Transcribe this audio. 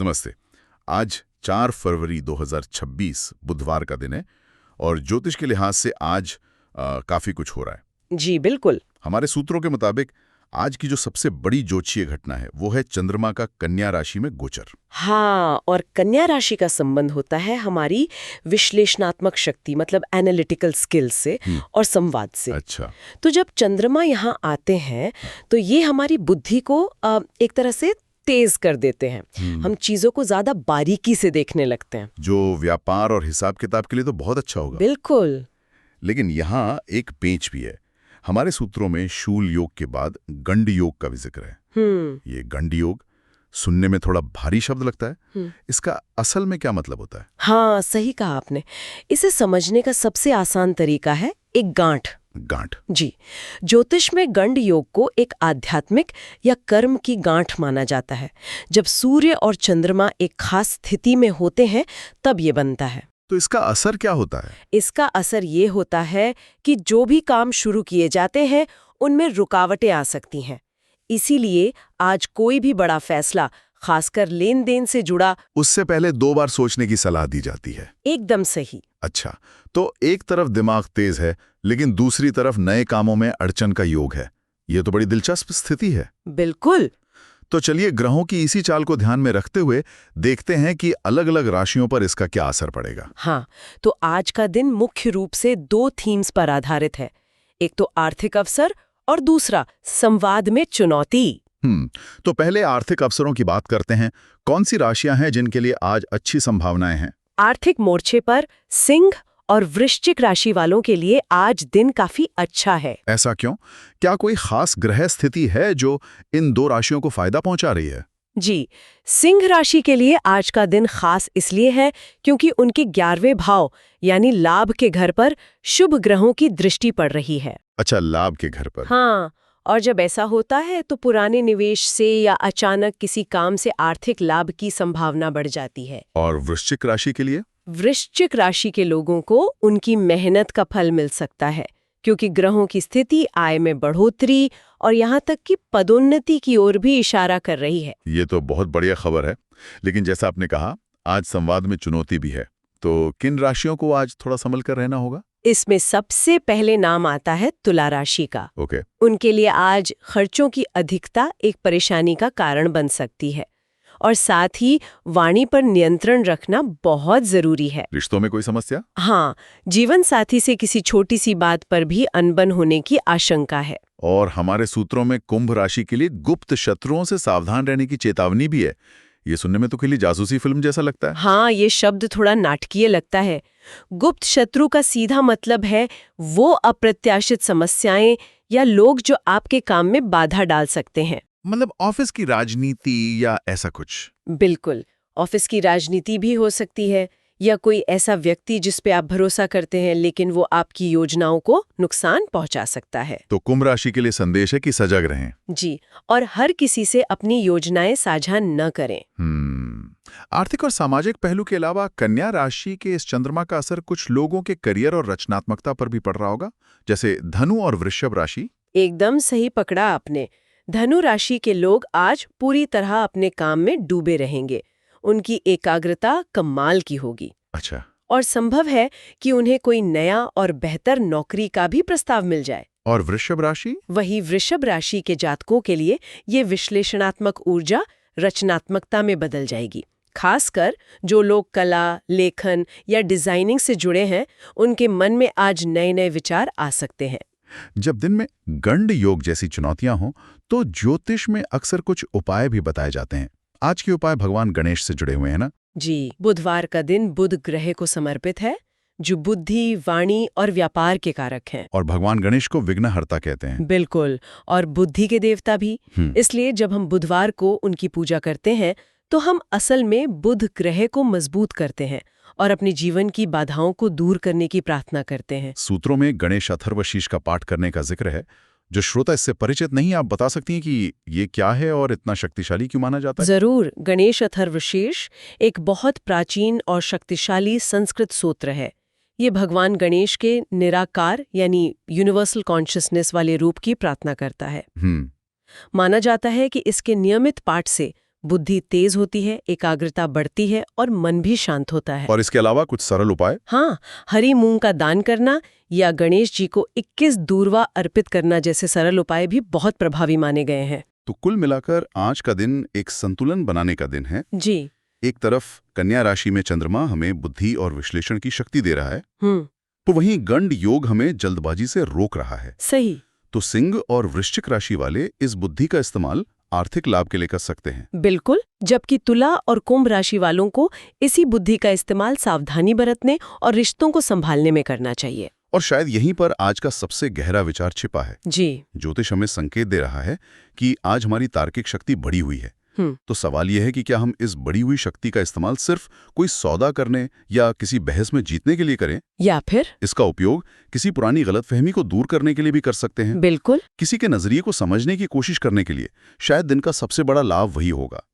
नमस्ते। आज 4 फरवरी 2026 बुधवार का दिन है और ज्योतिष के लिहाज से आज काफी कुछ हो रहा है। जी बिल्कुल। हमारे सूत्रों के मुताबिक आज की जो सबसे बड़ी ज्योतिषीय घटना है वो है चंद्रमा का कन्या राशि में गोचर। हाँ, और कन्या राशि का संबंध होता है हमारी विश्लेषणात्मक शक्ति मतलब एनालिटिकल स्किल्स से और संवाद से। अच्छा। तो जब चंद्रमा यहाँ आते हैं तो ये हमारी बुद्धि को एक तरह से तेज कर देते हैं। हम चीजों को ज्यादा बारीकी से देखने लगते हैं, जो व्यापार और हिसाब किताब के लिए तो बहुत अच्छा होगा। बिल्कुल। लेकिन यहाँ एक पेंच भी है। हमारे सूत्रों में शूल योग के बाद गंड योग का भी जिक्र है। ये गंड योग सुनने में थोड़ा भारी शब्द लगता है। इसका असल में क्या मतलब होता है? हाँ, सही कहा आपने। इसे समझने का सबसे आसान तरीका है एक गांठ। जी, ज्योतिष में गंड योग को एक आध्यात्मिक या कर्म की गांठ माना जाता है। जब सूर्य और चंद्रमा एक खास स्थिति में होते हैं तब ये बनता है। तो इसका असर क्या होता है? इसका असर ये होता है कि जो भी काम शुरू किए जाते हैं उनमें रुकावटें आ सकती हैं। इसीलिए आज कोई भी बड़ा फैसला, खासकर लेन देन से जुड़ा, उससे पहले 2 बार सोचने की सलाह दी जाती है। एकदम सही। अच्छा, तो एक तरफ दिमाग तेज है लेकिन दूसरी तरफ नए कामों में अड़चन का योग है। ये तो बड़ी दिलचस्प स्थिति है। बिल्कुल। तो चलिए ग्रहों की इसी चाल को ध्यान में रखते हुए देखते हैं कि अलग अलग राशियों पर इसका क्या असर पड़ेगा। हाँ, तो आज का दिन मुख्य रूप से 2 थीम्स पर आधारित है। एक तो आर्थिक अवसर और दूसरा संवाद में चुनौती। तो पहले आर्थिक अवसरों की बात करते हैं। कौन सी राशियां हैं जिनके लिए आज अच्छी संभावनाएं हैं? आर्थिक मोर्चे पर सिंह और वृश्चिक राशि वालों के लिए आज दिन काफी अच्छा है। ऐसा क्यों? क्या कोई खास ग्रह स्थिति है जो इन 2 राशियों को फायदा पहुंचा रही है? जी, सिंह राशि के लिए आज का दिन खास इसलिए है क्योंकि उनके 11वें भाव यानी लाभ के घर पर शुभ ग्रहों की दृष्टि पड़ रही है। अच्छा, लाभ के घर पर। हाँ, और जब ऐसा होता है तो पुराने निवेश से या अचानक किसी काम से आर्थिक लाभ की संभावना बढ़ जाती है। और वृश्चिक राशि के लिए? वृश्चिक राशि के लोगों को उनकी मेहनत का फल मिल सकता है क्योंकि ग्रहों की स्थिति आय में बढ़ोतरी और यहाँ तक कि पदोन्नति की ओर भी इशारा कर रही है। ये तो बहुत बढ़िया खबर है। लेकिन जैसा आपने कहा, आज संवाद में चुनौती भी है। तो किन राशियों को आज थोड़ा संभल कर रहना होगा? इसमें सबसे पहले नाम आता है तुला राशि का। ओके। उनके लिए आज खर्चों की अधिकता एक परेशानी का कारण बन सकती है और साथ ही वाणी पर नियंत्रण रखना बहुत जरूरी है। रिश्तों में कोई समस्या? हाँ, जीवन साथी से किसी छोटी सी बात पर भी अनबन होने की आशंका है। और हमारे सूत्रों में कुंभ राशि के लिए गुप्त शत्रुओं से सावधान रहने की चेतावनी भी है। ये सुनने में तो खिली जासूसी फिल्म जैसा लगता है। हाँ, ये शब्द थोड़ा नाटकीय लगता है। गुप्त शत्रु का सीधा मतलब है वो अप्रत्याशित समस्याएं या लोग जो आपके काम में बाधा डाल सकते हैं। मतलब ऑफिस की राजनीति या ऐसा कुछ? बिल्कुल, ऑफिस की राजनीति भी हो सकती है या कोई ऐसा व्यक्ति जिस पे आप भरोसा करते हैं लेकिन वो आपकी योजनाओं को नुकसान पहुंचा सकता है। तो कुंभ राशि के लिए संदेश है कि सजग रहें। जी, और हर किसी से अपनी योजनाएं साझा न करें। आर्थिक और सामाजिक पहलू के अलावा कन्या राशि के इस चंद्रमा का असर कुछ लोगों के करियर और रचनात्मकता पर भी पड़ रहा होगा, जैसे धनु और वृषभ राशि। एकदम सही पकड़ा आपने। धनु राशि के लोग आज पूरी तरह अपने काम में डूबे रहेंगे। उनकी एकाग्रता कमाल की होगी। अच्छा। और संभव है कि उन्हें कोई नया और बेहतर नौकरी का भी प्रस्ताव मिल जाए। और वृषभ राशि? वही वृषभ राशि के जातकों के लिए ये विश्लेषणात्मक ऊर्जा रचनात्मकता में बदल जाएगी। खासकर जो लोग कला, लेखन या डिजाइनिंग से जुड़े हैं, उनके मन में आज नए नए विचार आ सकते हैं। जब दिन में गंड योग जैसी चुनौतियां हों तो ज्योतिष में अक्सर कुछ उपाय भी बताए जाते हैं। आज के उपाय भगवान गणेश से जुड़े हुए हैं ना? जी, बुधवार का दिन बुध ग्रह को समर्पित है जो बुद्धि, वाणी और व्यापार के कारक हैं। और भगवान गणेश को विघ्नहर्ता कहते हैं। बिल्कुल, और बुद्धि के देवता भी। इसलिए जब हम बुधवार को उनकी पूजा करते हैं तो हम असल में बुध ग्रह को मजबूत करते हैं और अपने जीवन की बाधाओं को दूर करने की प्रार्थना करते हैं। सूत्रों में गणेश अथर्वशीष का पाठ करने का जिक्र है। जो श्रोता इससे परिचित नहीं, आप बता सकती हैं कि ये क्या है और इतना शक्तिशाली क्यों माना जाता है? जरूर। गणेश अथर्वशीष एक बहुत प्राचीन और शक्तिशाली संस्कृत सूत्र है। ये भगवान गणेश के निराकार यानी यूनिवर्सल कॉन्शियसनेस वाले रूप की प्रार्थना करता है। माना जाता है कि इसके नियमित पाठ से बुद्धि तेज होती है, एकाग्रता बढ़ती है और मन भी शांत होता है। और इसके अलावा कुछ सरल उपाय? हाँ, हरी मूंग का दान करना या गणेश जी को 21 दूर्वा अर्पित करना जैसे सरल उपाय भी बहुत प्रभावी माने गए हैं। तो कुल मिलाकर आज का दिन एक संतुलन बनाने का दिन है। जी। एक तरफ कन्या राशि में चंद्रमा हमें बुद्धि और विश्लेषण की शक्ति दे रहा है, हम्म। तो वहीं गंड योग हमें जल्दबाजी से रोक रहा है। सही। तो सिंह और वृश्चिक राशि वाले इस बुद्धि का इस्तेमाल आर्थिक लाभ के लिए कर सकते हैं। बिल्कुल, जबकि तुला और कुंभ राशि वालों को इसी बुद्धि का इस्तेमाल सावधानी बरतने और रिश्तों को संभालने में करना चाहिए। और शायद यहीं पर आज का सबसे गहरा विचार छिपा है। जी। ज्योतिष हमें संकेत दे रहा है कि आज हमारी तार्किक शक्ति बढ़ी हुई है। तो सवाल यह है कि क्या हम इस बढ़ी हुई शक्ति का इस्तेमाल सिर्फ कोई सौदा करने या किसी बहस में जीतने के लिए करें, या फिर इसका उपयोग किसी पुरानी गलतफहमी को दूर करने के लिए भी कर सकते हैं। बिल्कुल। किसी के नजरिए को समझने की कोशिश करने के लिए शायद दिन का सबसे बड़ा लाभ वही होगा।